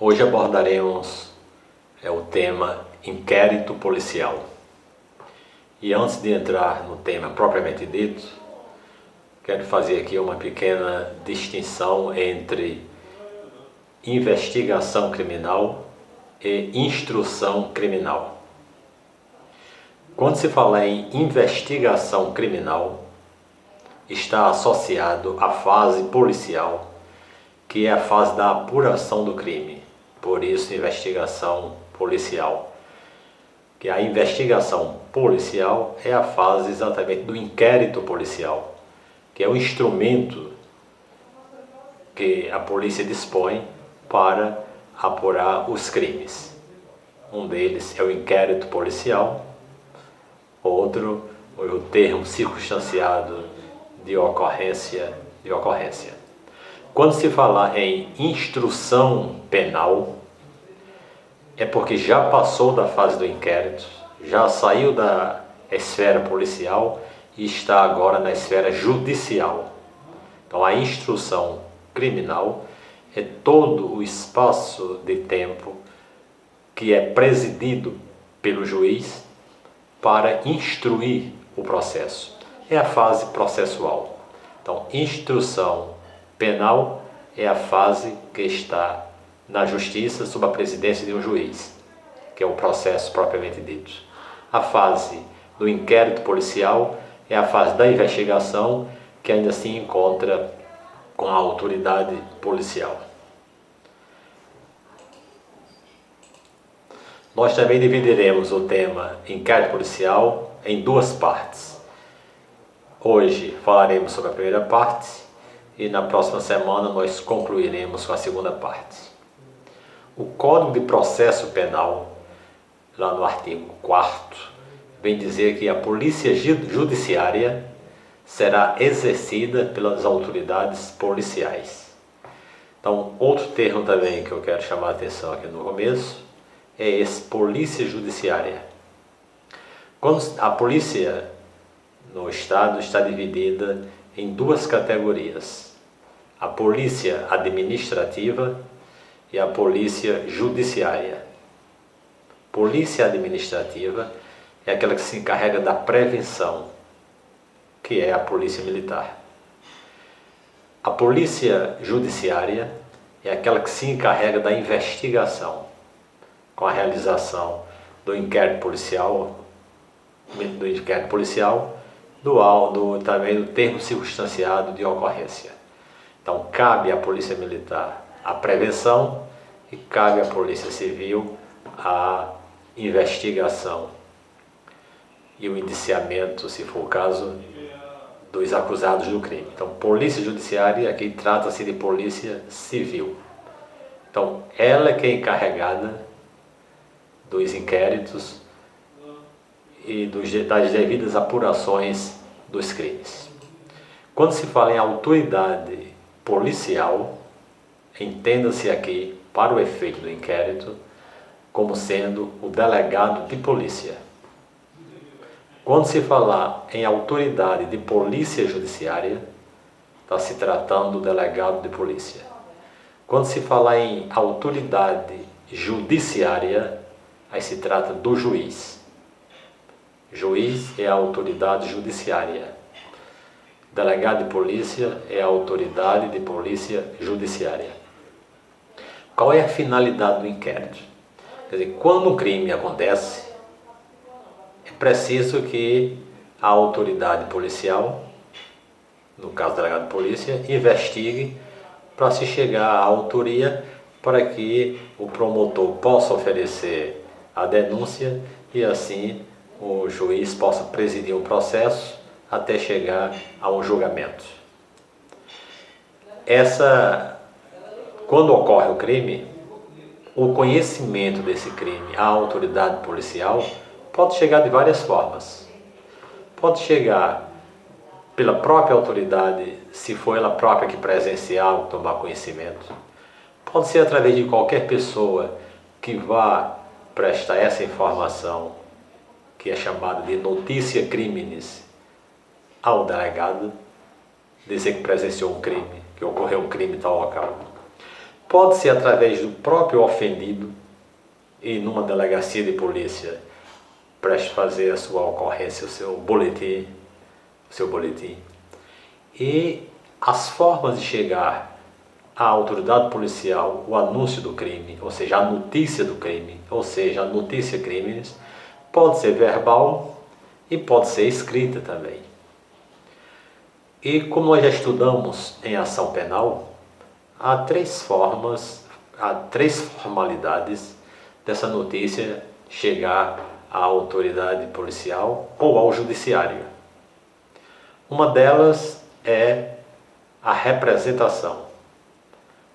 Hoje abordaremos o tema inquérito policial. E antes de entrar no tema propriamente dito, quero fazer aqui uma pequena distinção entre investigação criminal e instrução criminal. Quando se fala em investigação criminal, está associado à fase policial, que é a fase da apuração do crime. Por isso, investigação policial. Que a investigação policial é a fase exatamente do inquérito policial, que é o instrumento que a polícia dispõe para apurar os crimes. Um deles é o inquérito policial, outro é o termo circunstanciado de ocorrência. Quando se falar em instrução penal, é porque já passou da fase do inquérito, já saiu da esfera policial e está agora na esfera judicial. Então a instrução criminal é todo o espaço de tempo que é presidido pelo juiz para instruir o processo. É a fase processual. Então, instrução penal é a fase que está na justiça sob a presidência de um juiz, que é o processo propriamente dito. A fase do inquérito policial é a fase da investigação, que ainda se encontra com a autoridade policial. Nós também dividiremos o tema inquérito policial em duas partes. Hoje falaremos sobre a primeira parte e na próxima semana nós concluiremos com a segunda parte. O Código de Processo Penal, lá no artigo 4º, vem dizer que a polícia judiciária será exercida pelas autoridades policiais. Então, outro termo também que eu quero chamar a atenção aqui no começo é esse, polícia judiciária. Quando a polícia no Estado está dividida em duas categorias: a polícia administrativa e a polícia judiciária. Polícia administrativa é aquela que se encarrega da prevenção, que é a polícia militar. A polícia judiciária é aquela que se encarrega da investigação, com a realização do inquérito policial, também do termo circunstanciado de ocorrência. Então, cabe à polícia militar a prevenção e cabe à polícia civil a investigação e o indiciamento, se for o caso, dos acusados do crime. Então, polícia judiciária, aqui trata-se de polícia civil. Então, ela que é encarregada dos inquéritos e das devidas apurações dos crimes. Quando se fala em autoridade policial, entenda-se aqui, para o efeito do inquérito, como sendo o delegado de polícia. Quando se falar em autoridade de polícia judiciária, está se tratando do delegado de polícia. Quando se falar em autoridade judiciária, aí se trata do juiz. Juiz é a autoridade judiciária. Delegado de polícia é a autoridade de polícia judiciária. Qual é a finalidade do inquérito? Quer dizer, quando um crime acontece, é preciso que a autoridade policial, no caso do delegado de polícia, investigue para se chegar à autoria, para que o promotor possa oferecer a denúncia e assim o juiz possa presidir o processo até chegar a um julgamento. Quando ocorre o crime, o conhecimento desse crime à autoridade policial pode chegar de várias formas. Pode chegar pela própria autoridade, se for ela própria que presenciar ou tomar conhecimento. Pode ser através de qualquer pessoa que vá prestar essa informação, que é chamada de notícia criminis, ao delegado, dizer que presenciou um crime, que ocorreu um crime em tal local. Pode ser através do próprio ofendido e numa delegacia de polícia preste fazer a sua ocorrência, o seu boletim. E as formas de chegar à autoridade policial, o anúncio do crime, ou seja, a notícia do crime, ou seja, a notícia crimes, pode ser verbal e pode ser escrita também. E como nós já estudamos em ação penal, há três formalidades dessa notícia chegar à autoridade policial ou ao judiciário. Uma delas é a representação,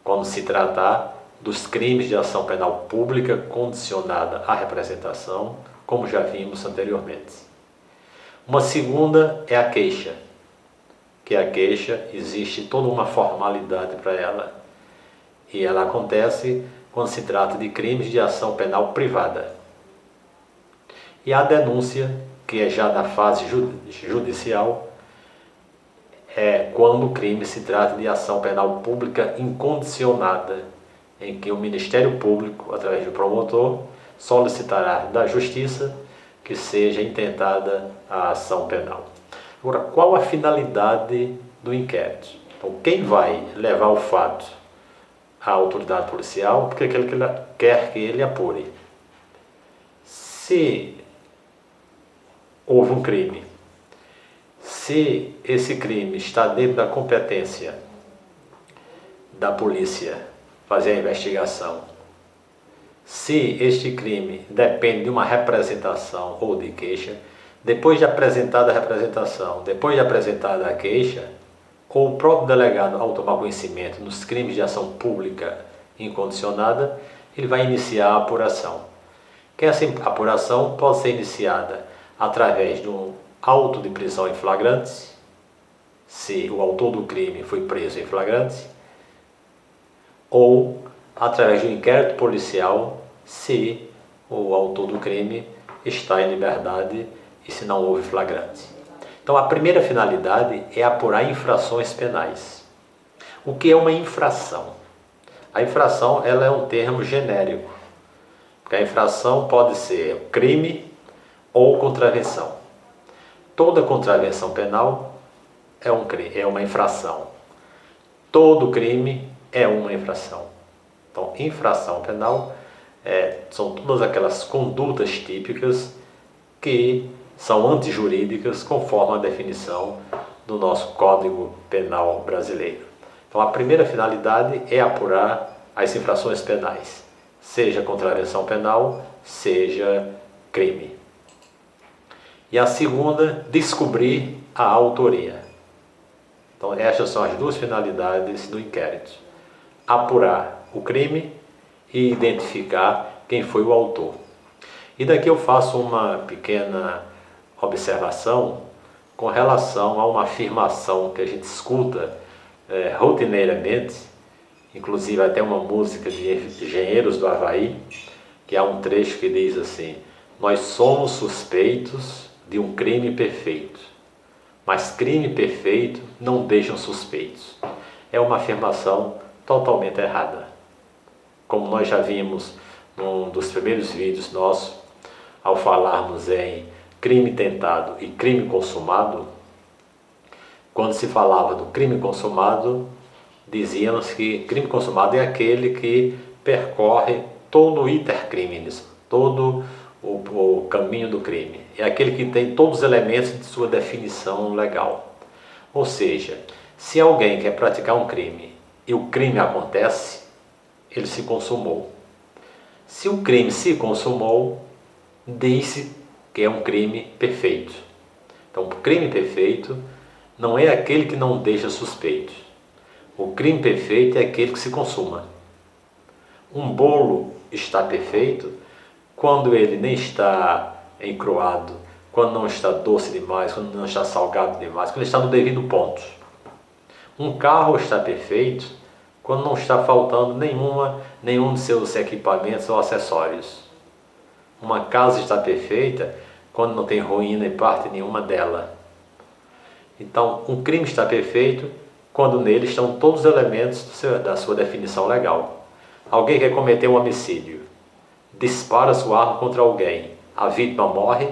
quando se tratar dos crimes de ação penal pública condicionada à representação, como já vimos anteriormente. Uma segunda é a queixa, que a queixa existe toda uma formalidade para ela, e ela acontece quando se trata de crimes de ação penal privada. E a denúncia, que é já na fase judicial, é quando o crime se trata de ação penal pública incondicionada, em que o Ministério Público, através do promotor, solicitará da Justiça que seja intentada a ação penal. Agora, qual a finalidade do inquérito? Então, quem vai levar o fato à autoridade policial? Porque aquele que quer que ele apure. Se houve um crime, se esse crime está dentro da competência da polícia fazer a investigação, se este crime depende de uma representação ou de queixa, depois de apresentada a representação, depois de apresentada a queixa, ou o próprio delegado, ao tomar conhecimento nos crimes de ação pública incondicionada, ele vai iniciar a apuração. Que essa apuração pode ser iniciada através de um auto de prisão em flagrante, se o autor do crime foi preso em flagrante, ou através de um inquérito policial, se o autor do crime está em liberdade e se não houve flagrante. Então, a primeira finalidade é apurar infrações penais. O que é uma infração? A infração, ela é um termo genérico, porque a infração pode ser crime ou contravenção. Toda contravenção penal é uma infração. Todo crime é uma infração. Então, infração penal são todas aquelas condutas típicas que são antijurídicas conforme a definição do nosso Código Penal brasileiro. Então, a primeira finalidade é apurar as infrações penais, seja contravenção penal, seja crime. E a segunda, descobrir a autoria. Então, estas são as duas finalidades do inquérito: apurar o crime e identificar quem foi o autor. E daqui eu faço uma pequena observação com relação a uma afirmação que a gente escuta rotineiramente, inclusive até uma música de Engenheiros do Havaí, que há um trecho que diz assim: nós somos suspeitos de um crime perfeito, mas crime perfeito não deixam suspeitos. É uma afirmação totalmente errada. Como nós já vimos num dos primeiros vídeos nossos, ao falarmos em crime tentado e crime consumado, quando se falava do crime consumado, dizíamos que crime consumado é aquele que percorre todo o iter criminis, todo o caminho do crime. É aquele que tem todos os elementos de sua definição legal. Ou seja, se alguém quer praticar um crime e o crime acontece, ele se consumou. Se o crime se consumou, diz-se que é um crime perfeito. Então, o crime perfeito não é aquele que não deixa suspeito. O crime perfeito é aquele que se consuma. Um bolo está perfeito quando ele nem está encroado, quando não está doce demais, quando não está salgado demais, quando ele está no devido ponto. Um carro está perfeito quando não está faltando nenhum de seus equipamentos ou acessórios. Uma casa está perfeita quando não tem ruína em parte nenhuma dela. Então, um crime está perfeito quando nele estão todos os elementos da sua definição legal. Alguém quer cometer um homicídio, dispara sua arma contra alguém, a vítima morre,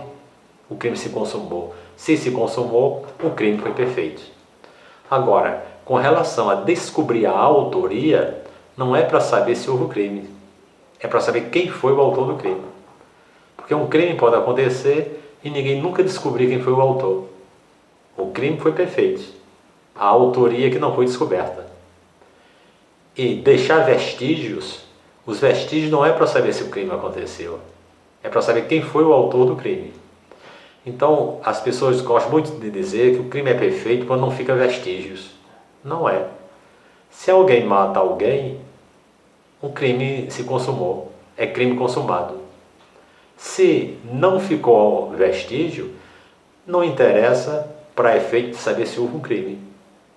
o crime se consumou. Se se consumou, o crime foi perfeito. Agora, com relação a descobrir a autoria, não é para saber se houve o crime, é para saber quem foi o autor do crime. Porque um crime pode acontecer e ninguém nunca descobrir quem foi o autor. O crime foi perfeito, a autoria que não foi descoberta. E deixar vestígios, os vestígios não é para saber se o crime aconteceu, é para saber quem foi o autor do crime. Então, as pessoas gostam muito de dizer que o crime é perfeito quando não fica vestígios. Não é. Se alguém mata alguém, o crime se consumou, é crime consumado. Se não ficou vestígio, não interessa para efeito de saber se houve um crime.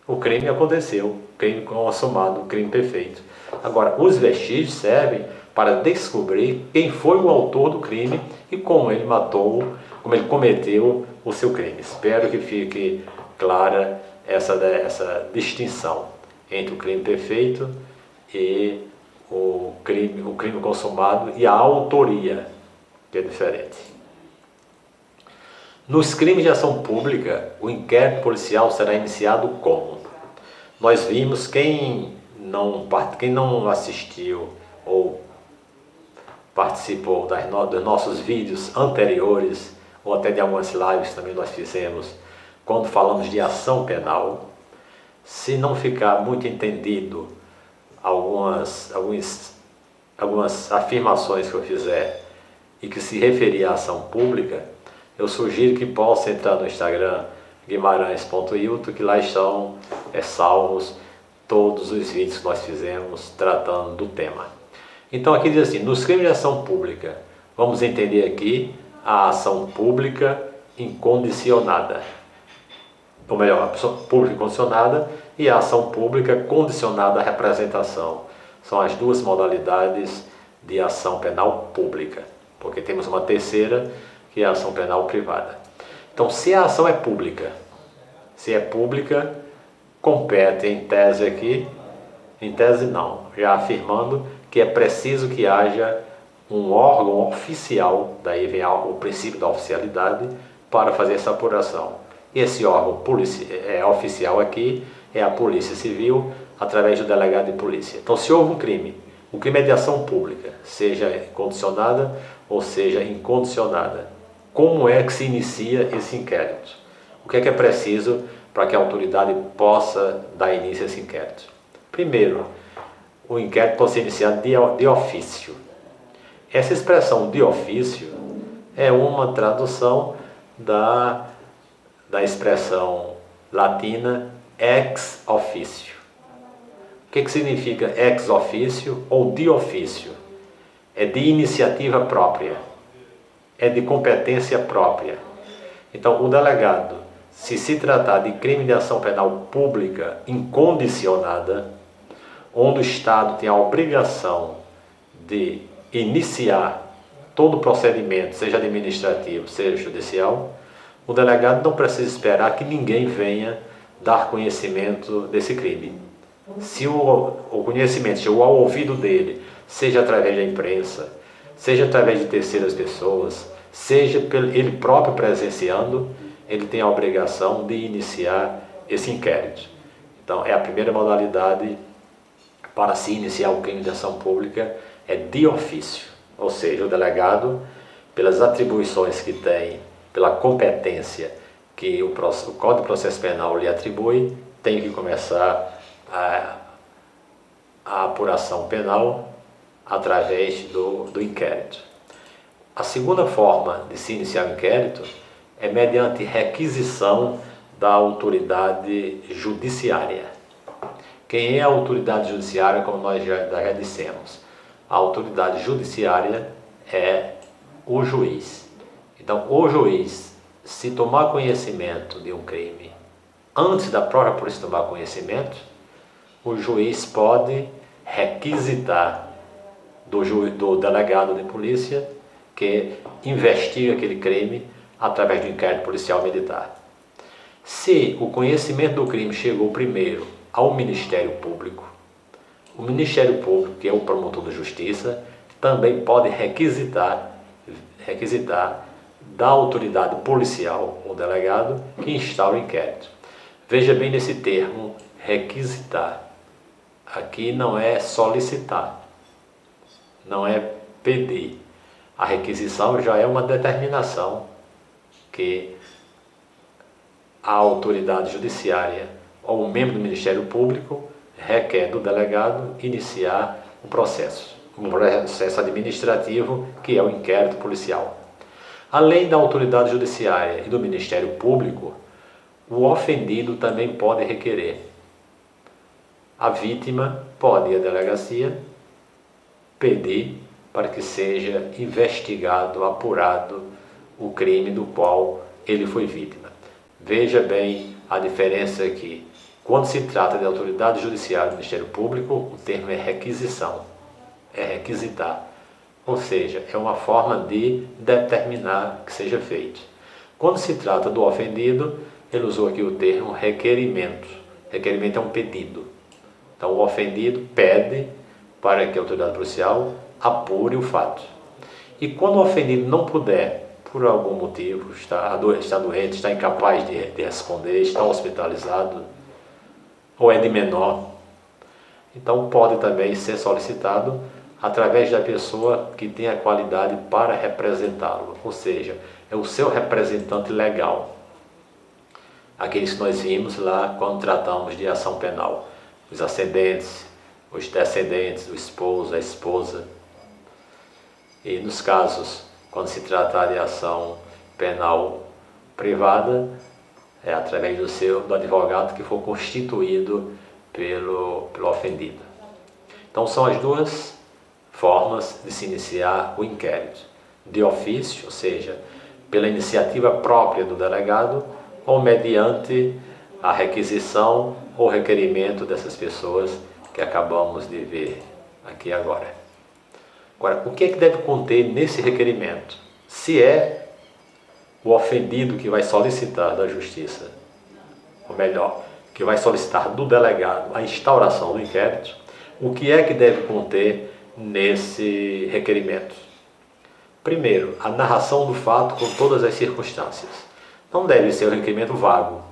O crime aconteceu, crime consumado, crime perfeito. Agora, os vestígios servem para descobrir quem foi o autor do crime e como ele matou, como ele cometeu o seu crime. Espero que fique clara essa distinção entre o crime perfeito e o crime consumado e a autoria, que é diferente. Nos crimes de ação pública, o inquérito policial será iniciado como? Nós vimos, quem não assistiu ou participou dos nossos vídeos anteriores, ou até de algumas lives que também nós fizemos, quando falamos de ação penal, se não ficar muito entendido algumas afirmações que eu fizer e que se referir à ação pública, eu sugiro que possa entrar no Instagram guimarães.hilton, que lá estão salvos todos os vídeos que nós fizemos tratando do tema. Então aqui diz assim, nos crimes de ação pública, vamos entender aqui a ação pública incondicionada. Ou melhor, a ação pública condicionada e a ação pública condicionada à representação. São as duas modalidades de ação penal pública, porque temos uma terceira, que é a ação penal privada. Então, se a ação é pública, compete em tese aqui, em tese não, já afirmando que é preciso que haja um órgão oficial, daí vem o princípio da oficialidade, para fazer essa apuração. E esse órgão oficial aqui é a Polícia Civil, através do delegado de polícia. Então, se houve um crime, o crime é de ação pública, seja condicionada ou seja incondicionada. Como é que se inicia esse inquérito? O que é preciso para que a autoridade possa dar início a esse inquérito? Primeiro, o inquérito pode ser iniciado de ofício. Essa expressão de ofício é uma tradução da expressão latina ex officio. O que significa ex officio ou de ofício? É de iniciativa própria, é de competência própria. Então, o delegado, se tratar de crime de ação penal pública incondicionada, onde o Estado tem a obrigação de iniciar todo o procedimento, seja administrativo, seja judicial, o delegado não precisa esperar que ninguém venha dar conhecimento desse crime. Se o conhecimento chegou ao ouvido dele, seja através da imprensa, seja através de terceiras pessoas, seja ele próprio presenciando, ele tem a obrigação de iniciar esse inquérito. Então, é a primeira modalidade para se iniciar o crime de ação pública, é de ofício. Ou seja, o delegado, pelas atribuições que tem, pela competência que o Código de Processo Penal lhe atribui, tem que começar a apuração penal através do inquérito. A segunda forma de se iniciar o inquérito é mediante requisição da autoridade judiciária. Quem é a autoridade judiciária, como nós já dissemos? A autoridade judiciária é o juiz. Então, o juiz, se tomar conhecimento de um crime, antes da própria polícia tomar conhecimento, o juiz pode requisitar do delegado de polícia que investiga aquele crime através do inquérito policial militar. Se o conhecimento do crime chegou primeiro ao Ministério Público, o Ministério Público, que é o promotor da Justiça, também pode requisitar da autoridade policial ou delegado que instaura o inquérito. Veja bem nesse termo, requisitar. Aqui não é solicitar, não é pedir. A requisição já é uma determinação que a autoridade judiciária ou um membro do Ministério Público requer do delegado iniciar um processo administrativo, que é o inquérito policial. Além da autoridade judiciária e do Ministério Público, o ofendido também pode requerer. A vítima pode ir à delegacia pedir para que seja investigado, apurado o crime do qual ele foi vítima. Veja bem a diferença aqui. Quando se trata de autoridade judiciária do Ministério Público, o termo é requisição, é requisitar. Ou seja, é uma forma de determinar que seja feito. Quando se trata do ofendido, ele usou aqui o termo requerimento. Requerimento é um pedido. Então, o ofendido pede para que a autoridade policial apure o fato. E quando o ofendido não puder, por algum motivo, está doente, está incapaz de responder, está hospitalizado, ou é de menor, então pode também ser solicitado através da pessoa que tem a qualidade para representá-lo, ou seja, é o seu representante legal. Aqueles que nós vimos lá quando tratamos de ação penal, os ascendentes, os descendentes, o esposo, a esposa. E nos casos, quando se tratar de ação penal privada, é através do advogado que for constituído pelo ofendido. Então são as duas formas de se iniciar o inquérito. De ofício, ou seja, pela iniciativa própria do delegado, ou mediante a requisição ou requerimento dessas pessoas que acabamos de ver aqui agora. Agora, o que é que deve conter nesse requerimento? Se é o ofendido que vai solicitar da justiça, ou melhor, que vai solicitar do delegado a instauração do inquérito, o que é que deve conter nesse requerimento? Primeiro, a narração do fato com todas as circunstâncias. Não deve ser um requerimento vago,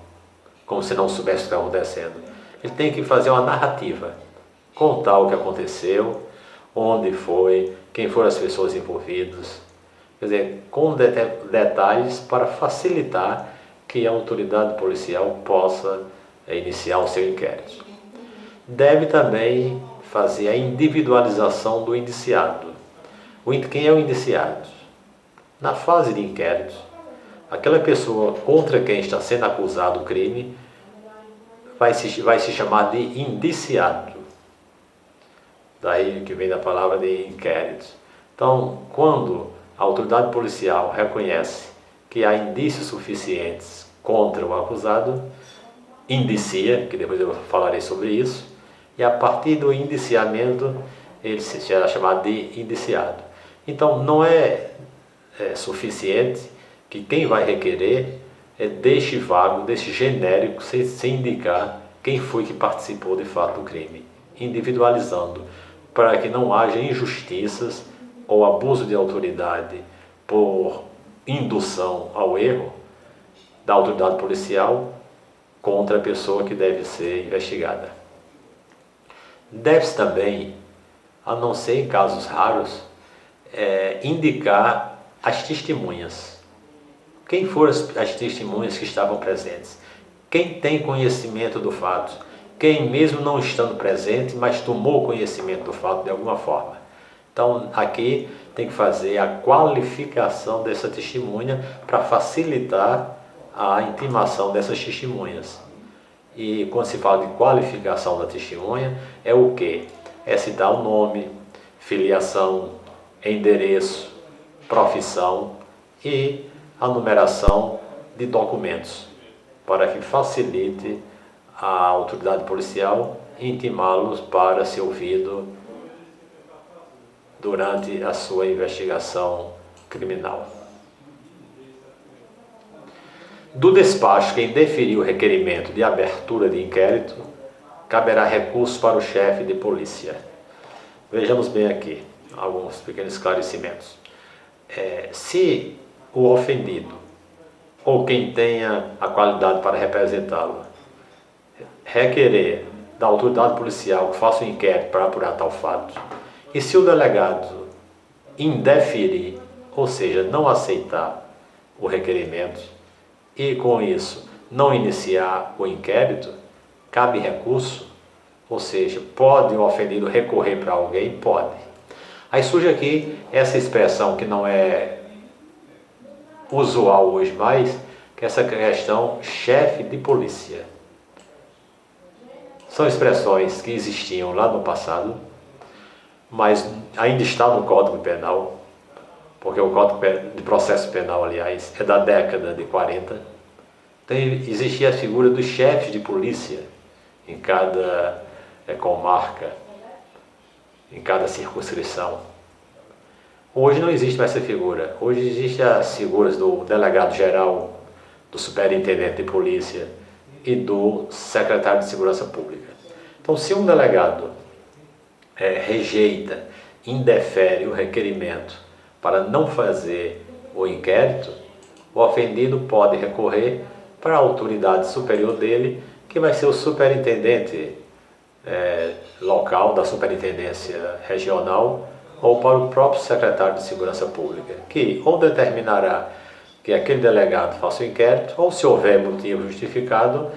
como se não soubesse o que está acontecendo. Ele tem que fazer uma narrativa, contar o que aconteceu, onde foi, quem foram as pessoas envolvidas, quer dizer, com detalhes para facilitar que a autoridade policial possa iniciar o seu inquérito. Deve também fazer a individualização do indiciado. Quem é o indiciado? Na fase de inquérito, aquela pessoa contra quem está sendo acusado o crime vai se chamar de indiciado. Daí que vem da palavra de inquérito. Então, quando a autoridade policial reconhece que há indícios suficientes contra o acusado, indicia, que depois eu falarei sobre isso, e a partir do indiciamento ele será chamado de indiciado. Então, não é suficiente que quem vai requerer deixe vago, deixe genérico, sem indicar quem foi que participou de fato do crime, individualizando, para que não haja injustiças ou abuso de autoridade por indução ao erro da autoridade policial contra a pessoa que deve ser investigada. Deve-se também, a não ser em casos raros, indicar as testemunhas. Quem foram as testemunhas que estavam presentes? Quem tem conhecimento do fato? Quem, mesmo não estando presente, mas tomou conhecimento do fato de alguma forma? Então, aqui tem que fazer a qualificação dessa testemunha para facilitar a intimação dessas testemunhas. E quando se fala de qualificação da testemunha, é o quê? É citar o nome, filiação, endereço, profissão e a numeração de documentos, para que facilite a autoridade policial intimá-los para ser ouvido durante a sua investigação criminal. Do despacho, quem deferiu o requerimento de abertura de inquérito caberá recurso para o chefe de polícia. Vejamos bem aqui alguns pequenos esclarecimentos. Se o ofendido ou quem tenha a qualidade para representá-lo requerer da autoridade policial que faça um inquérito para apurar tal fato, e se o delegado indeferir, ou seja, não aceitar o requerimento e com isso não iniciar o inquérito, cabe recurso, ou seja, pode o ofendido recorrer para alguém? Pode. Aí surge aqui essa expressão que não é usual hoje mais, que é essa questão chefe de polícia. São expressões que existiam lá no passado, mas ainda está no Código Penal, porque o Código de Processo Penal, aliás, é da década de 40. Então existia a figura dos chefes de polícia em cada comarca, em cada circunscrição. Hoje não existe mais essa figura. Hoje existem as figuras do delegado geral, do superintendente de polícia e do secretário de segurança pública. Então, se um delegado rejeita, indefere o requerimento para não fazer o inquérito, o ofendido pode recorrer para a autoridade superior dele, que vai ser o superintendente local da superintendência regional, ou para o próprio secretário de segurança pública, que ou determinará que aquele delegado faça o inquérito, ou se houver motivo justificado,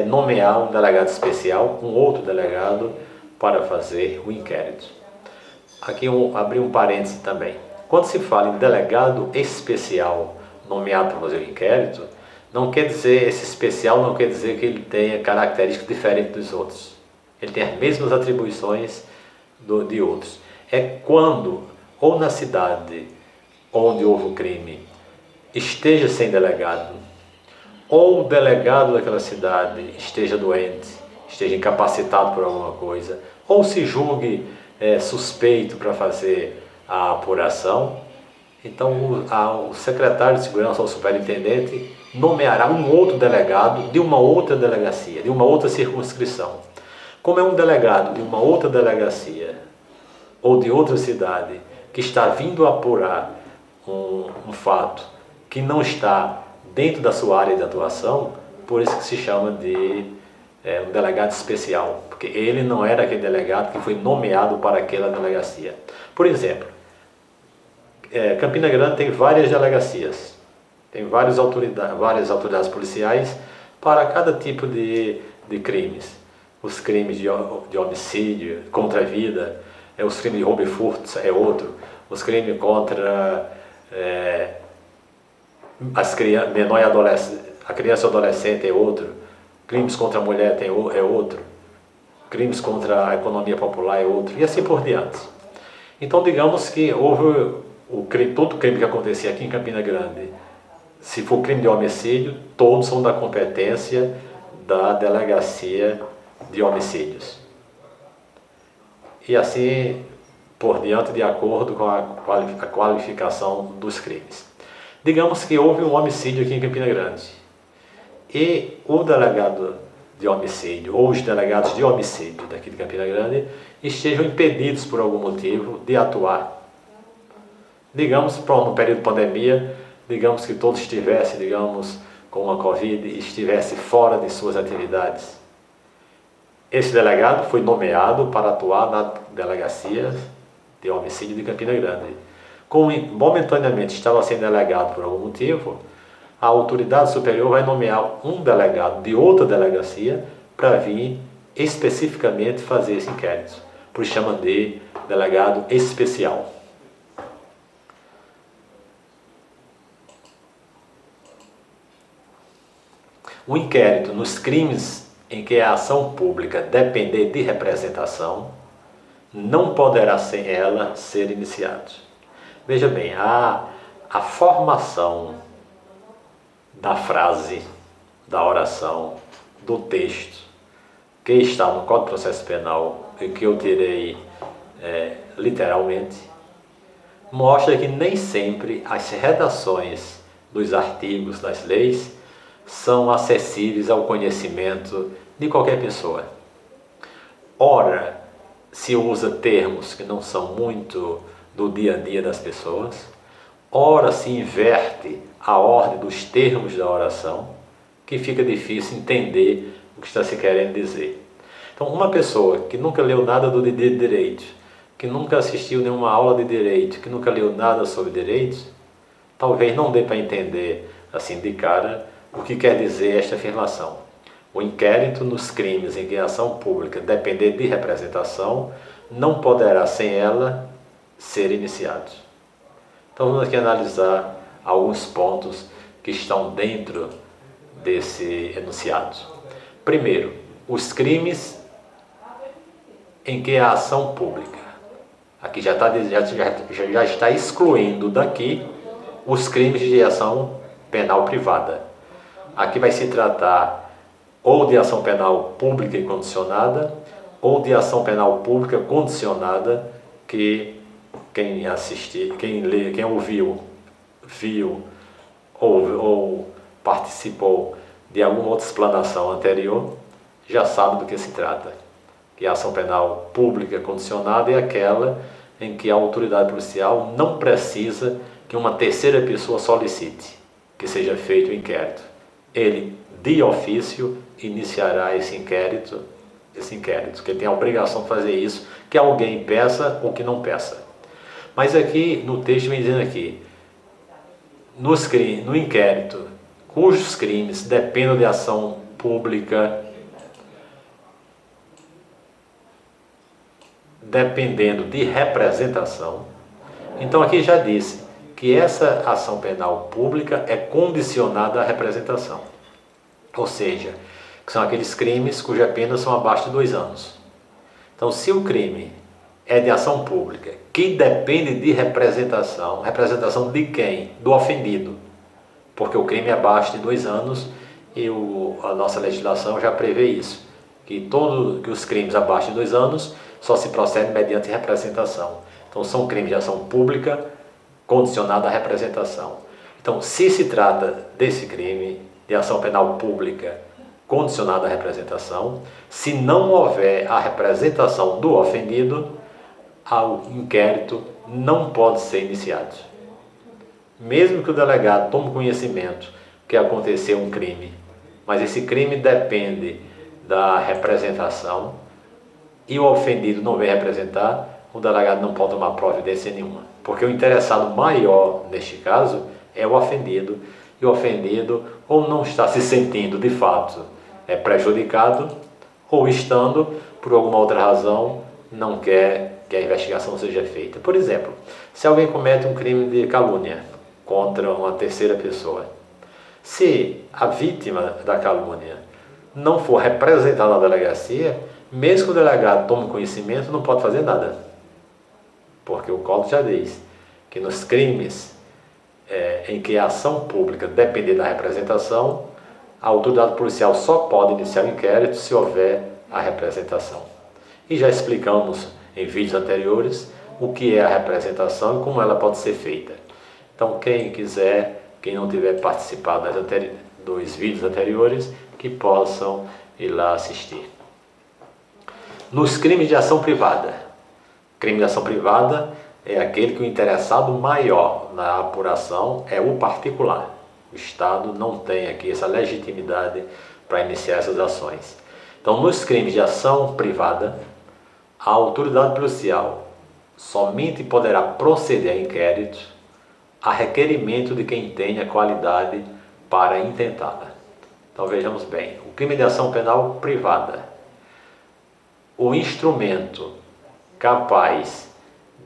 nomear um delegado especial, um outro delegado, para fazer o inquérito. Aqui abri um parêntese também. Quando se fala em delegado especial nomeado para fazer o inquérito, não quer dizer, esse especial não quer dizer que ele tenha características diferentes dos outros. Ele tem as mesmas atribuições de outros. É quando, ou na cidade onde houve o crime, esteja sem delegado, ou o delegado daquela cidade esteja doente, esteja incapacitado por alguma coisa, ou se julgue suspeito para fazer a apuração, então o secretário de segurança ou superintendente nomeará um outro delegado de uma outra delegacia, de uma outra circunscrição. Como é um delegado de uma outra delegacia ou de outra cidade que está vindo apurar um fato que não está dentro da sua área de atuação, por isso que se chama de um delegado especial, porque ele não era aquele delegado que foi nomeado para aquela delegacia. Por exemplo, Campina Grande tem várias delegacias, tem várias autoridades policiais para cada tipo de crimes. Os crimes de homicídio, contra a vida, os crimes de roubo e furto é outro, os crimes contra menor e adolescente, a criança e adolescente é outro, crimes contra a mulher é outro, crimes contra a economia popular é outro, e assim por diante. Então, digamos que houve todo crime que acontecia aqui em Campina Grande, se for crime de homicídio, todos são da competência da Delegacia de Homicídios. E assim por diante, de acordo com a qualificação dos crimes. Digamos que houve um homicídio aqui em Campina Grande e o delegado de homicídio ou os delegados de homicídio daqui de Campina Grande estejam impedidos por algum motivo de atuar. Digamos, no período de pandemia, digamos que todos estivessem, com a Covid e estivesse fora de suas atividades. Esse delegado foi nomeado para atuar na delegacia de homicídio de Campina Grande. Como momentaneamente estava sendo delegado por algum motivo, a autoridade superior vai nomear um delegado de outra delegacia para vir especificamente fazer esse inquérito. Por isso chama de delegado especial. O inquérito nos crimes em que a ação pública depender de representação não poderá sem ela ser iniciado. Veja bem, a formação da frase, da oração, do texto que está no Código de Processo Penal e que eu tirei literalmente, mostra que nem sempre as redações dos artigos das leis são acessíveis ao conhecimento de qualquer pessoa. ora se usa termos que não são muito do dia a dia das pessoas, ora se inverte a ordem dos termos da oração, que fica difícil entender o que está se querendo dizer. Então, uma pessoa que nunca leu nada do direito, que nunca assistiu nenhuma aula de direito, que nunca leu nada sobre direitos, talvez não dê para entender assim de cara o que quer dizer esta afirmação. O inquérito nos crimes em que a ação pública depender de representação não poderá, sem ela, ser iniciado. Então vamos aqui analisar alguns pontos que estão dentro desse enunciado. Primeiro, os crimes em que a ação pública. Aqui já está excluindo daqui os crimes de ação penal privada. Aqui vai se tratar ou de ação penal pública e condicionada, ou de ação penal pública condicionada, que quem assistiu, quem ouviu, viu ou participou de alguma outra explanação anterior, já sabe do que se trata. Que a ação penal pública condicionada é aquela em que a autoridade policial não precisa que uma terceira pessoa solicite que seja feito o inquérito. Ele, de ofício, iniciará esse inquérito, que ele tem a obrigação de fazer isso, que alguém peça ou que não peça. Mas aqui, no texto, vem dizendo aqui, no inquérito, cujos crimes dependam de ação pública, dependendo de representação. Então aqui já disse que essa ação penal pública é condicionada à representação. Ou seja, que são aqueles crimes cuja pena são abaixo de 2 anos. Então, se o crime é de ação pública, que depende de representação de quem? Do ofendido. Porque o crime é abaixo de 2 anos e a nossa legislação já prevê isso. Que os crimes abaixo de 2 anos só se procede mediante representação. Então, são crimes de ação pública condicionada à representação. Então, se trata desse crime de ação penal pública condicionada à representação, se não houver a representação do ofendido, o inquérito não pode ser iniciado. Mesmo que o delegado tome conhecimento que aconteceu um crime, mas esse crime depende da representação e o ofendido não vem representar, o delegado não pode tomar providência nenhuma. Porque o interessado maior, neste caso, é o ofendido, e o ofendido ou não está se sentindo, de fato, prejudicado, ou estando, por alguma outra razão, não quer que a investigação seja feita. Por exemplo, se alguém comete um crime de calúnia contra uma terceira pessoa, se a vítima da calúnia não for representada na delegacia, mesmo que o delegado tome conhecimento, não pode fazer nada. Porque o Código já diz que nos crimes em que a ação pública depender da representação, a autoridade policial só pode iniciar o inquérito se houver a representação. E já explicamos em vídeos anteriores o que é a representação e como ela pode ser feita. Então, quem quiser, quem não tiver participado dos vídeos anteriores, que possam ir lá assistir. Nos crimes de ação privada. Crime de ação privada é aquele que o interessado maior na apuração é o particular. O Estado não tem aqui essa legitimidade para iniciar essas ações. Então, nos crimes de ação privada, a autoridade policial somente poderá proceder a inquérito a requerimento de quem tenha qualidade para intentá-la. Então, vejamos bem, o crime de ação penal privada, o instrumento capaz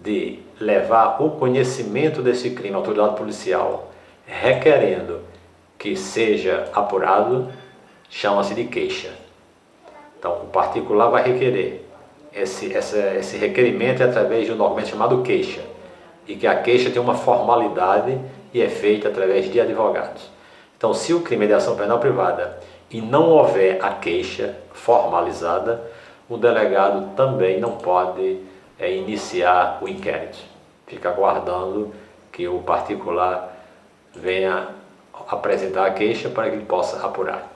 de levar o conhecimento desse crime à autoridade policial, requerendo que seja apurado, chama-se de queixa. Então, o particular vai requerer. Esse requerimento é através de um documento chamado queixa, e que a queixa tem uma formalidade e é feita através de advogados. Então, se o crime é de ação penal privada e não houver a queixa formalizada, o delegado também não pode iniciar o inquérito. Fica aguardando que o particular venha apresentar a queixa para que ele possa apurar.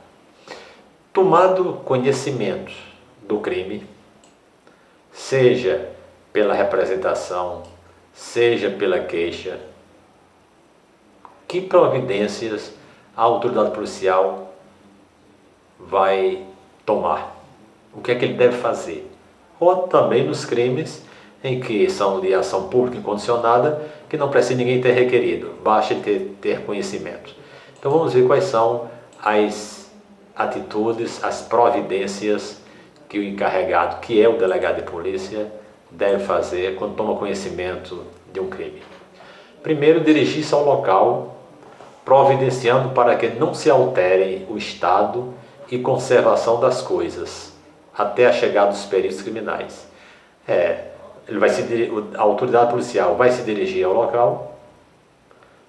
Tomado conhecimento do crime, seja pela representação, seja pela queixa. Que providências a autoridade policial vai tomar? O que é que ele deve fazer? Ou também nos crimes em que são de ação pública incondicionada, que não precisa ninguém ter requerido, basta ele ter conhecimento. Então vamos ver quais são as atitudes, as providências que o encarregado, que é o delegado de polícia, deve fazer quando toma conhecimento de um crime. Primeiro, dirigir-se ao local, providenciando para que não se altere o estado e conservação das coisas, até a chegada dos peritos criminais. A autoridade policial vai se dirigir ao local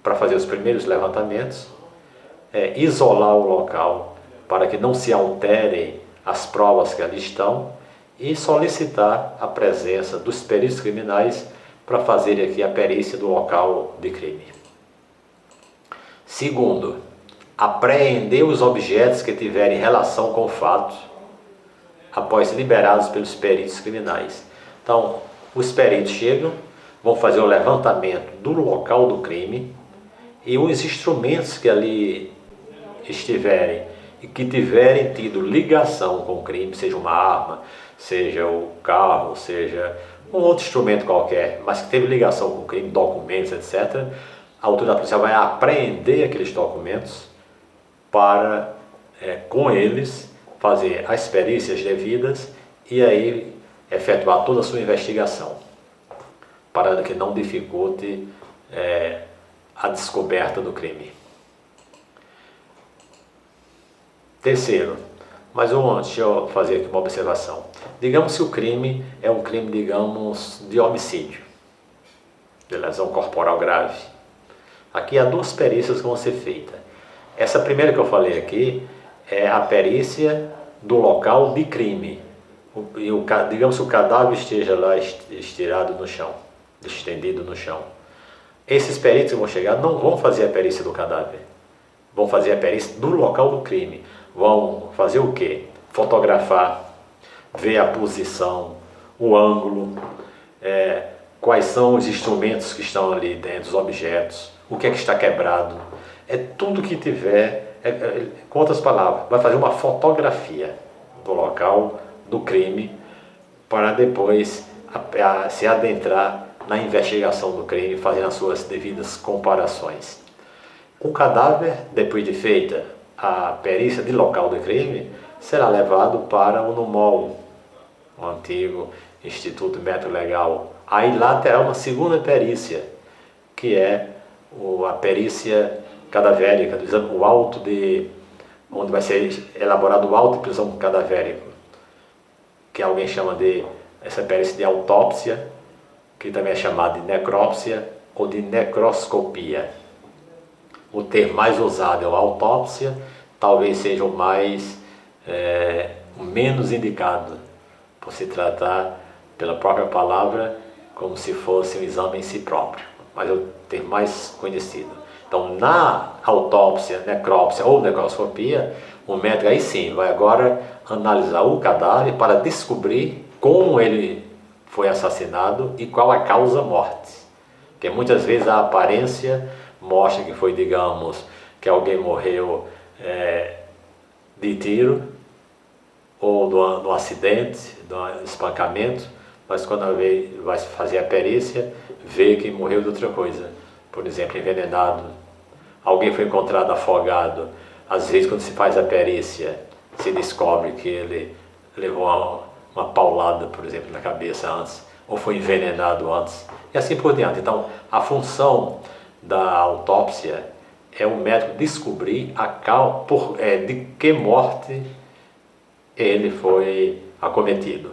para fazer os primeiros levantamentos, isolar o local para que não se alterem as provas que ali estão e solicitar a presença dos peritos criminais para fazer aqui a perícia do local de crime. Segundo, apreender os objetos que tiverem relação com o fato, após liberados pelos peritos criminais. Então, os peritos chegam, vão fazer o levantamento do local do crime e os instrumentos que ali estiverem e que tiverem tido ligação com o crime, seja uma arma, seja o carro, seja um outro instrumento qualquer, mas que teve ligação com o crime, documentos, etc., a autoridade policial vai apreender aqueles documentos para, com eles, fazer as perícias devidas e aí efetuar toda a sua investigação, para que não dificulte a descoberta do crime. Terceiro, deixa eu fazer aqui uma observação. Digamos que o crime é um crime, digamos, de homicídio, de lesão corporal grave. Aqui há duas perícias que vão ser feitas. Essa primeira que eu falei aqui é a perícia do local de crime. Digamos que o cadáver esteja lá estirado no chão, estendido no chão. Esses peritos que vão chegar não vão fazer a perícia do cadáver, vão fazer a perícia do local do crime. Vão fazer o quê? Fotografar, ver a posição, o ângulo, quais são os instrumentos que estão ali dentro, os objetos, o que é que está quebrado. É tudo que tiver, com outras palavras, vai fazer uma fotografia do local do crime para depois se adentrar na investigação do crime, fazendo as suas devidas comparações. O cadáver, depois de feita a perícia de local do crime, será levado para o NUMOL, o antigo Instituto Médico Legal. Aí lá terá uma segunda perícia, que é a perícia cadavérica, do exame, onde vai ser elaborado o auto de prisão cadavérico, que alguém chama essa perícia de autópsia, que também é chamada de necrópsia ou de necroscopia. O termo mais usado é a autópsia, talvez seja o menos indicado, por se tratar, pela própria palavra, como se fosse um exame em si próprio, mas é o termo mais conhecido. Então, na autópsia, necrópsia ou necroscopia, o médico aí sim vai agora analisar o cadáver para descobrir como ele foi assassinado e qual a causa-morte. Porque muitas vezes a aparência mostra que foi, digamos, que alguém morreu de tiro ou de um acidente, de um espancamento, mas quando vai fazer a perícia, vê que morreu de outra coisa. Por exemplo, envenenado. Alguém foi encontrado afogado. Às vezes, quando se faz a perícia, se descobre que ele levou uma paulada, por exemplo, na cabeça antes, ou foi envenenado antes, e assim por diante. Então, a função da autópsia é o médico descobrir de que morte ele foi acometido.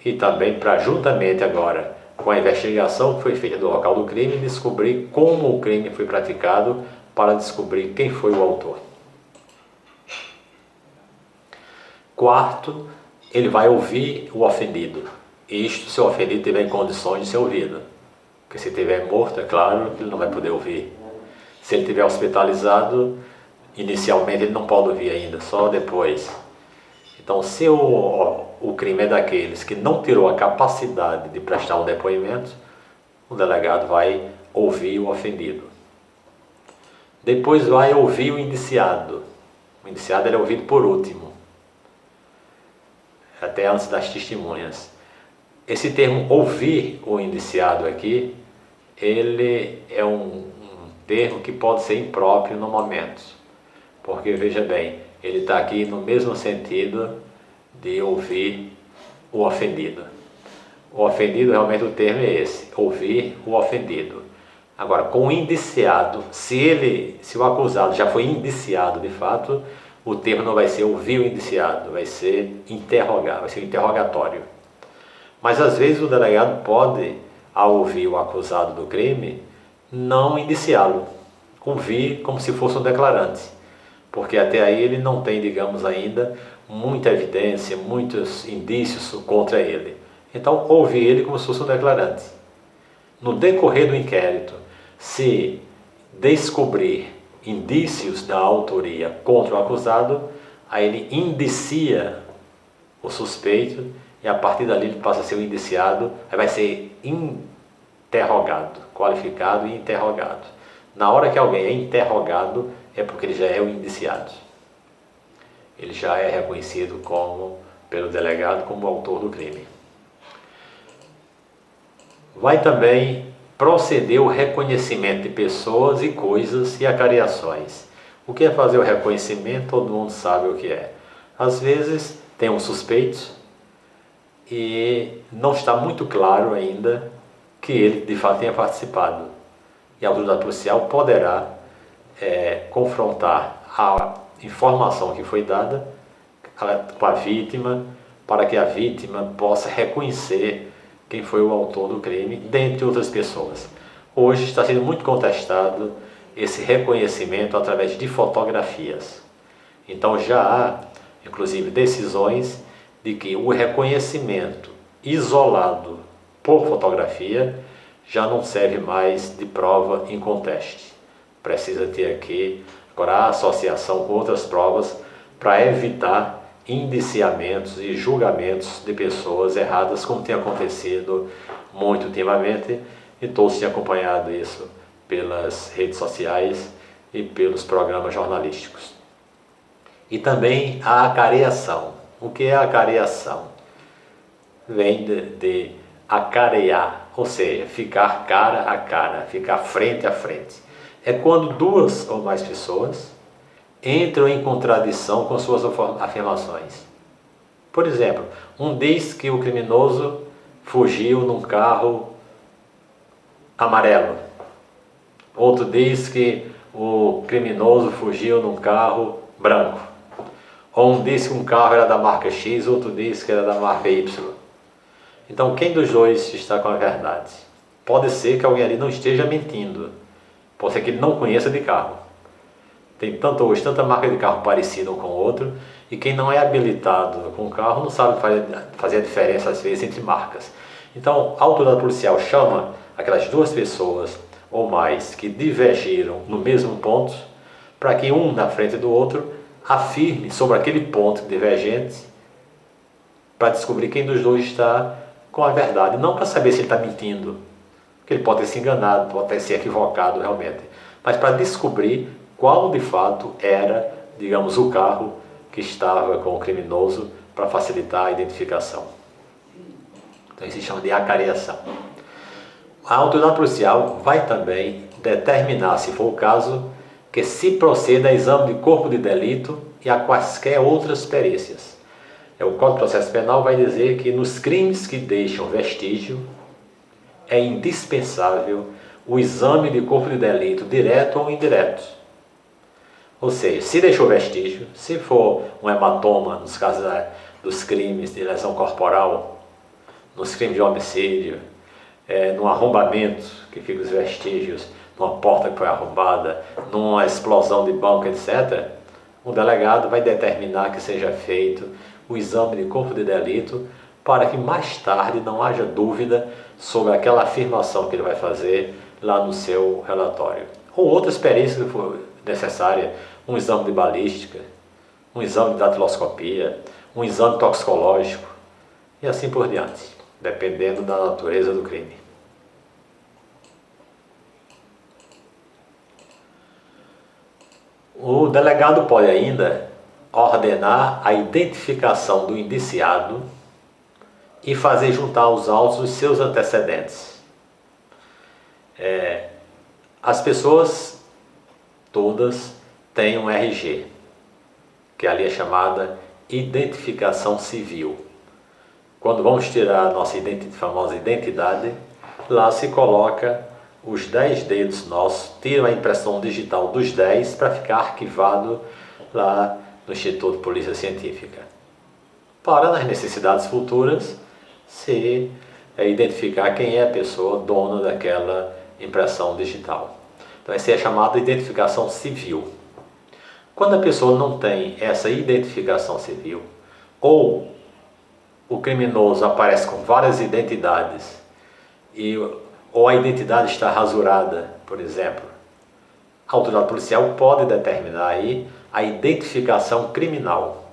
E também para, juntamente agora com a investigação que foi feita do local do crime, descobrir como o crime foi praticado para descobrir quem foi o autor. Quarto, ele vai ouvir o ofendido. Isto se o ofendido estiver em condições de ser ouvido. Porque se estiver morto, é claro que ele não vai poder ouvir. Se ele estiver hospitalizado, inicialmente ele não pode ouvir ainda, só depois. Então, se o o crime é daqueles que não tirou a capacidade de prestar um depoimento, o delegado vai ouvir o ofendido. Depois vai ouvir o indiciado. O indiciado é ouvido por último, até antes das testemunhas. Esse termo ouvir o indiciado aqui, ele é um termo que pode ser impróprio no momento. Porque, veja bem, ele está aqui no mesmo sentido de ouvir o ofendido. O ofendido, realmente o termo é esse, ouvir o ofendido. Agora, com o indiciado, se o acusado já foi indiciado de fato, o termo não vai ser ouvir o indiciado, vai ser interrogar, vai ser interrogatório. Mas às vezes o delegado pode, ao ouvir o acusado do crime, não indiciá-lo, ouvir como se fosse um declarante, porque até aí ele não tem, digamos, ainda muita evidência, muitos indícios contra ele. Então, ouvir ele como se fosse um declarante. No decorrer do inquérito, se descobrir indícios da autoria contra o acusado, aí ele indicia o suspeito e a partir dali ele passa a ser o indiciado, aí vai ser interrogado, qualificado e interrogado. Na hora que alguém é interrogado, é porque ele já é o indiciado. Ele já é reconhecido pelo delegado como o autor do crime. Vai também proceder o reconhecimento de pessoas e coisas e acariações. O que é fazer o reconhecimento? Todo mundo sabe o que é. Às vezes tem um suspeito e não está muito claro ainda que ele de fato tenha participado. E a autoridade policial poderá confrontar a informação que foi dada com a vítima, para que a vítima possa reconhecer quem foi o autor do crime, dentre outras pessoas. Hoje está sendo muito contestado esse reconhecimento através de fotografias. Então já há, inclusive, decisões de que o reconhecimento isolado por fotografia já não serve mais de prova em conteste. Precisa ter aqui agora a associação com outras provas para evitar indiciamentos e julgamentos de pessoas erradas, como tem acontecido muito ultimamente, e todos têm acompanhado isso pelas redes sociais e pelos programas jornalísticos. E também a acareação. O que é a acareação? Vem de acarear, ou seja, ficar cara a cara, ficar frente a frente. É quando duas ou mais pessoas entram em contradição com suas afirmações. Por exemplo, um diz que o criminoso fugiu num carro amarelo. Outro diz que o criminoso fugiu num carro branco. Ou um diz que um carro era da marca X, outro diz que era da marca Y. Então, quem dos dois está com a verdade? Pode ser que alguém ali não esteja mentindo. Pode ser que ele não conheça de carro. Tem hoje tanta marca de carro parecida um com o outro, e quem não é habilitado com o carro não sabe fazer a diferença às vezes entre marcas. Então a autoridade policial chama aquelas duas pessoas ou mais que divergiram no mesmo ponto, para que um na frente do outro afirme sobre aquele ponto divergente, para descobrir quem dos dois está com a verdade, não para saber se ele está mentindo, porque ele pode ter se enganado, pode ter se equivocado realmente, mas para descobrir qual de fato era, digamos, o carro que estava com o criminoso, para facilitar a identificação. Então isso se chama de acareação. A autoridade policial vai também determinar, se for o caso, que se proceda a exame de corpo de delito e a quaisquer outras perícias. O Código de Processo Penal vai dizer que nos crimes que deixam vestígio é indispensável o exame de corpo de delito direto ou indireto. Ou seja, se deixou vestígio, se for um hematoma, nos casos dos crimes de lesão corporal, nos crimes de homicídio, num arrombamento, que fica os vestígios, numa porta que foi arrombada, numa explosão de banco, etc., o delegado vai determinar que seja feito o exame de corpo de delito para que mais tarde não haja dúvida sobre aquela afirmação que ele vai fazer lá no seu relatório. Ou outras perícias que for necessária, um exame de balística, um exame de datiloscopia, um exame toxicológico, e assim por diante, dependendo da natureza do crime. O delegado pode ainda ordenar a identificação do indiciado e fazer juntar aos autos os seus antecedentes. As pessoas todas têm um RG, que ali é chamada identificação civil. Quando vamos tirar a nossa famosa identidade, lá se coloca os 10 dedos nossos, tiram a impressão digital dos 10 para ficar arquivado lá no Instituto de Polícia Científica. Para, nas necessidades futuras, se identificar quem é a pessoa dona daquela impressão digital. Então essa é a chamada identificação civil. Quando a pessoa não tem essa identificação civil, ou o criminoso aparece com várias identidades, ou a identidade está rasurada, por exemplo, a autoridade policial pode determinar aí a identificação criminal.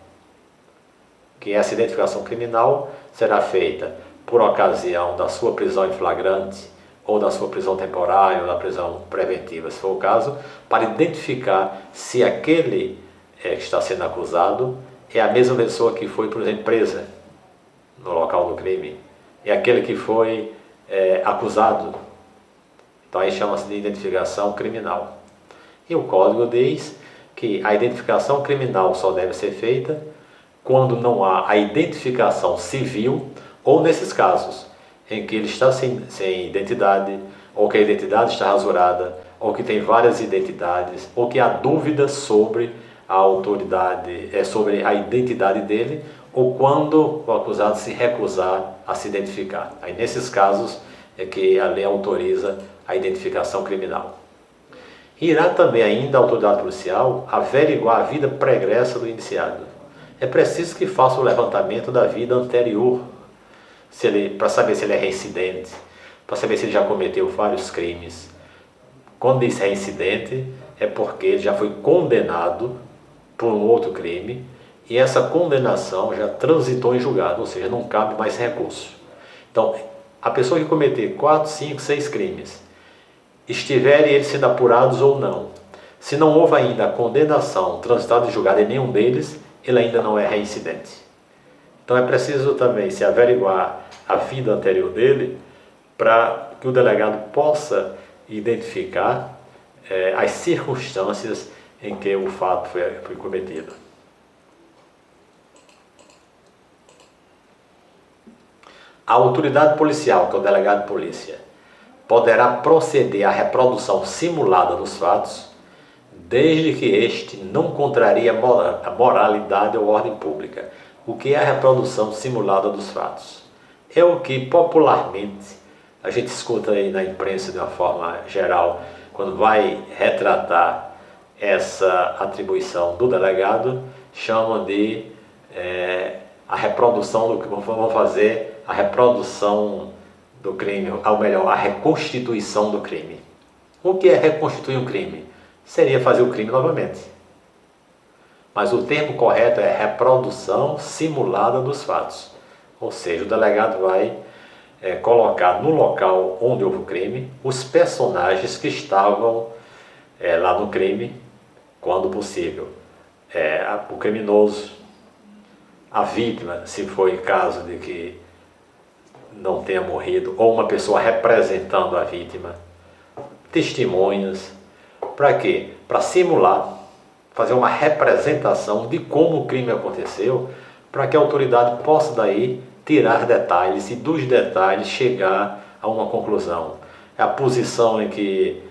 Que essa identificação criminal será feita por ocasião da sua prisão em flagrante, ou da sua prisão temporária, ou da prisão preventiva, se for o caso, para identificar se aquele que está sendo acusado é a mesma pessoa que foi, por exemplo, presa no local do crime, é aquele que foi acusado. Então aí chama-se de identificação criminal. E o código diz que a identificação criminal só deve ser feita quando não há a identificação civil, ou nesses casos em que ele está sem identidade, ou que a identidade está rasurada, ou que tem várias identidades, ou que há dúvidas sobre a autoridade, sobre a identidade dele, ou quando o acusado se recusar a se identificar. Aí nesses casos é que a lei autoriza a identificação criminal. Irá também ainda a autoridade policial averiguar a vida pregressa do indiciado. É preciso que faça o levantamento da vida anterior, para saber se ele é reincidente, para saber se ele já cometeu vários crimes. Quando diz reincidente, é porque ele já foi condenado por um outro crime e essa condenação já transitou em julgado, ou seja, não cabe mais recurso. Então, a pessoa que cometer 4, 5, 6 crimes, estiverem eles sendo apurados ou não, se não houve ainda a condenação transitada em julgado em nenhum deles, ele ainda não é reincidente. Então é preciso também se averiguar a vida anterior dele para que o delegado possa identificar as circunstâncias em que o fato foi cometido. A autoridade policial, que é o delegado de polícia, poderá proceder à reprodução simulada dos fatos, desde que este não contrarie a moralidade ou ordem pública. O que é a reprodução simulada dos fatos? É o que popularmente a gente escuta aí na imprensa de uma forma geral, quando vai retratar essa atribuição do delegado, chamam de a reprodução do que vão fazer, a reprodução do crime, ou melhor, a reconstituição do crime. O que é reconstituir um crime? Seria fazer o crime novamente. Mas o termo correto é reprodução simulada dos fatos. Ou seja, o delegado vai colocar no local onde houve o crime os personagens que estavam lá no crime, quando possível. O criminoso, a vítima, se foi caso de que não tenha morrido, ou uma pessoa representando a vítima, testemunhas. Para quê? Para simular, fazer uma representação de como o crime aconteceu, para que a autoridade possa daí tirar detalhes e dos detalhes chegar a uma conclusão. A posição em que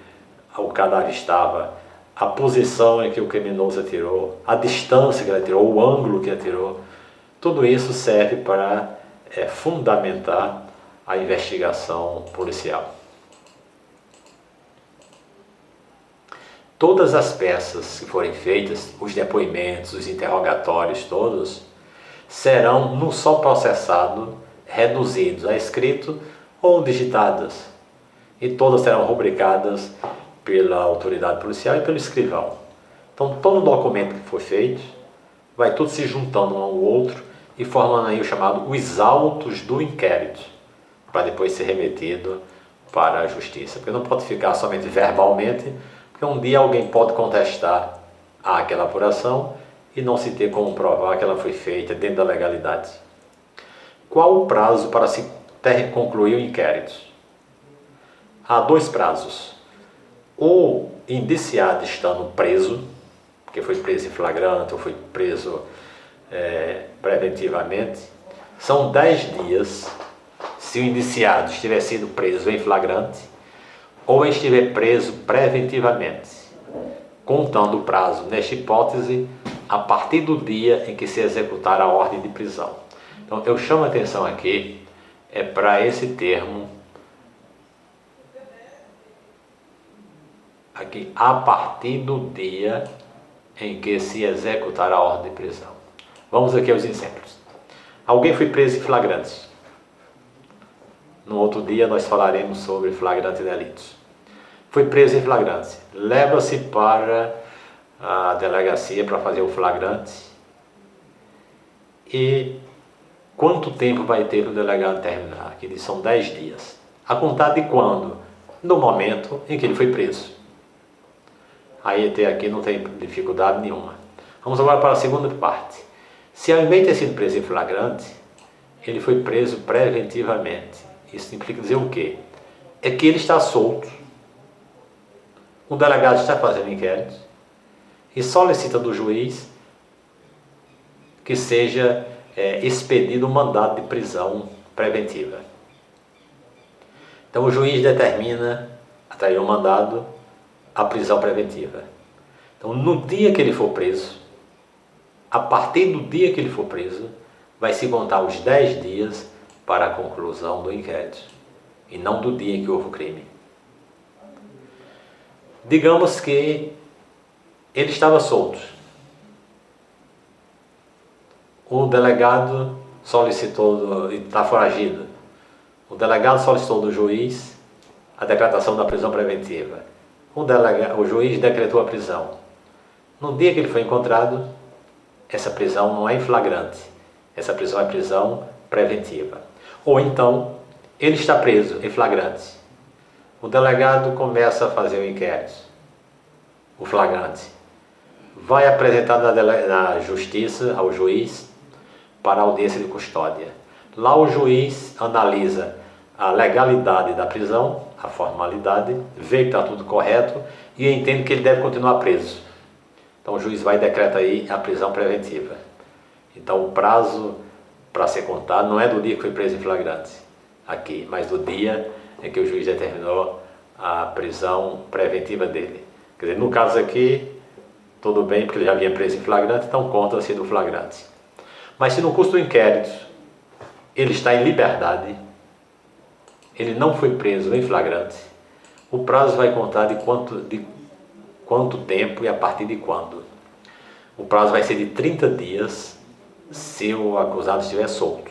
o cadáver estava, a posição em que o criminoso atirou, a distância que ele atirou, o ângulo que atirou, tudo isso serve para fundamentar a investigação policial. Todas as peças que forem feitas, os depoimentos, os interrogatórios todos, serão num só processado, reduzidos a escrito ou digitadas. E todas serão rubricadas pela autoridade policial e pelo escrivão. Então todo documento que for feito, vai tudo se juntando um ao outro e formando aí o chamado os autos do inquérito, para depois ser remetido para a justiça. Porque não pode ficar somente verbalmente, porque um dia alguém pode contestar aquela apuração e não se ter como provar que ela foi feita dentro da legalidade. Qual o prazo para se concluir o inquérito? Há dois prazos. O indiciado estando preso, que foi preso em flagrante ou foi preso preventivamente, são 10 dias se o indiciado estiver sido preso em flagrante ou estiver preso preventivamente, contando o prazo, nesta hipótese, a partir do dia em que se executar a ordem de prisão. Então, eu chamo a atenção aqui para esse termo, aqui, a partir do dia em que se executar a ordem de prisão. Vamos aqui aos exemplos. Alguém foi preso em flagrante. No outro dia nós falaremos sobre flagrante delitos. Foi preso em flagrante. Leva-se para a delegacia para fazer o flagrante. E quanto tempo vai ter o delegado terminar? Aqui são 10 dias. A contar de quando? No momento em que ele foi preso. Aí até aqui não tem dificuldade nenhuma. Vamos agora para a segunda parte. Se ao invés de ter sido preso em flagrante, ele foi preso preventivamente. Isso implica dizer o quê? É que ele está solto. O delegado está fazendo inquérito e solicita do juiz que seja expedido um mandado de prisão preventiva. Então o juiz determina, através de um mandado, a prisão preventiva. Então no dia que ele for preso, a partir do dia que ele for preso, vai se contar os 10 dias para a conclusão do inquérito, e não do dia em que houve o crime. Digamos que ele estava solto. O delegado solicitou, está foragido. O delegado solicitou do juiz a decretação da prisão preventiva. O juiz decretou a prisão. No dia que ele foi encontrado, essa prisão não é em flagrante. Essa prisão é prisão preventiva. Ou então, ele está preso em flagrante. O delegado começa a fazer o inquérito, o flagrante. Vai apresentar na justiça, ao juiz, para a audiência de custódia. Lá o juiz analisa a legalidade da prisão, a formalidade, vê que está tudo correto e entende que ele deve continuar preso. Então o juiz vai e decreta aí a prisão preventiva. Então o prazo para ser contado não é do dia que foi preso em flagrante, aqui, mas do dia em que o juiz determinou a prisão preventiva dele. Quer dizer, no caso aqui, tudo bem, porque ele já vinha preso em flagrante, então conta-se do flagrante. Mas se no curso do inquérito ele está em liberdade, ele não foi preso em flagrante, o prazo vai contar de quanto tempo e a partir de quando. O prazo vai ser de 30 dias se o acusado estiver solto.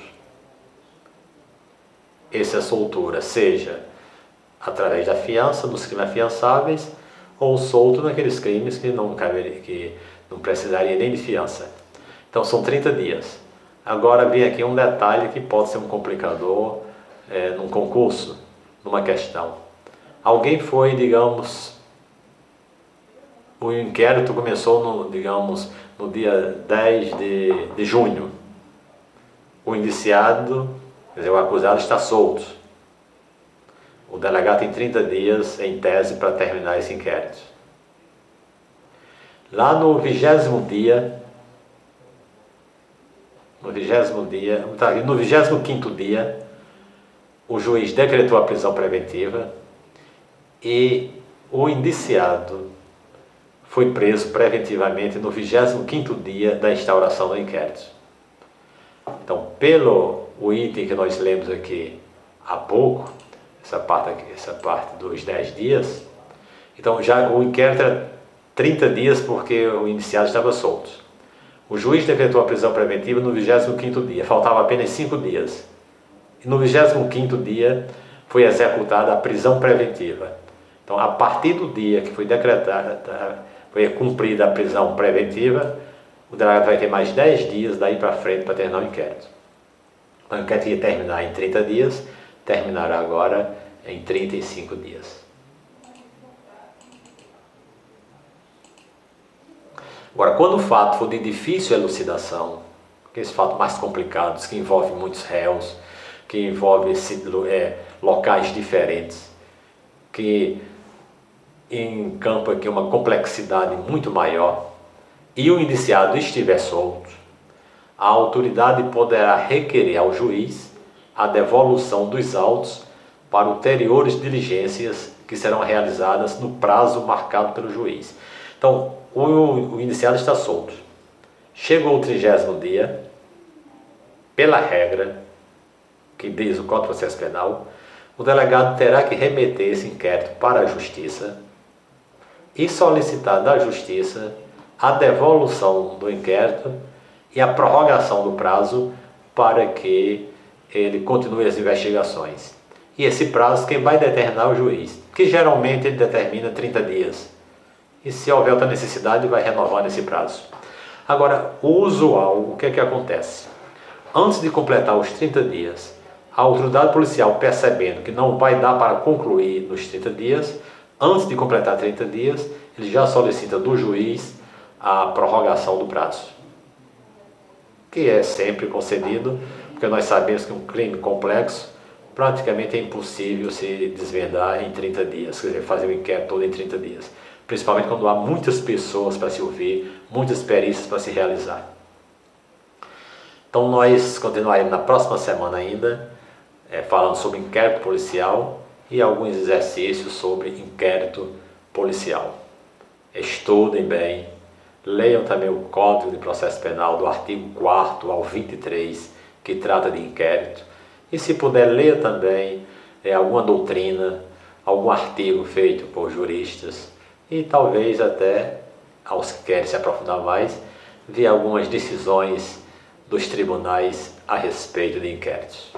Essa soltura seja através da fiança, dos crimes afiançáveis, ou solto naqueles crimes que não precisaria nem de fiança. Então são 30 dias. Agora vem aqui um detalhe que pode ser um complicador num concurso, numa questão. Alguém foi, digamos, o inquérito começou no dia 10 de junho. O indiciado, quer dizer, o acusado está solto. O delegado tem 30 dias, em tese, para terminar esse inquérito. Lá no 20º dia, no 25º dia, o juiz decretou a prisão preventiva e o indiciado foi preso preventivamente no 25º dia da instauração do inquérito. Então, pelo item que nós lemos aqui há pouco, essa parte dos 10 dias, então já o inquérito era 30 dias porque o indiciado estava solto. O juiz decretou a prisão preventiva no 25º dia, faltava apenas 5 dias. E no 25º dia foi executada a prisão preventiva. Então, a partir do dia que foi decretada, foi cumprida a prisão preventiva, o delegado vai ter mais 10 dias daí para frente para terminar o inquérito. O inquérito ia terminar em 30 dias, terminará agora em 35 dias. Agora, quando o fato for de difícil elucidação, aqueles fatos mais complicados, que envolvem muitos réus, que envolvem locais diferentes, que encampa aqui uma complexidade muito maior, e o indiciado estiver solto, a autoridade poderá requerer ao juiz a devolução dos autos para ulteriores diligências que serão realizadas no prazo marcado pelo juiz. Então, o indiciado está solto. Chegou o 30º dia, pela regra que diz o Código de Processo Penal, o delegado terá que remeter esse inquérito para a Justiça e solicitar da Justiça a devolução do inquérito e a prorrogação do prazo para que ele continue as investigações. E esse prazo quem vai determinar é o juiz, que geralmente ele determina 30 dias. E se houver outra necessidade, vai renovar nesse prazo. Agora, o usual, o que é que acontece? Antes de completar os 30 dias, a autoridade policial, percebendo que não vai dar para concluir nos 30 dias, antes de completar 30 dias, ele já solicita do juiz a prorrogação do prazo, que é sempre concedido, porque nós sabemos que um crime complexo praticamente é impossível se desvendar em 30 dias, quer dizer, fazer o inquérito todo em 30 dias, principalmente quando há muitas pessoas para se ouvir, muitas perícias para se realizar. Então nós continuaremos na próxima semana ainda, falando sobre inquérito policial e alguns exercícios sobre inquérito policial. Estudem bem, leiam também o Código de Processo Penal do artigo 4º ao 23, que trata de inquérito. E se puder, leia também alguma doutrina, algum artigo feito por juristas e talvez até, aos que querem se aprofundar mais, ver algumas decisões dos tribunais a respeito de inquéritos.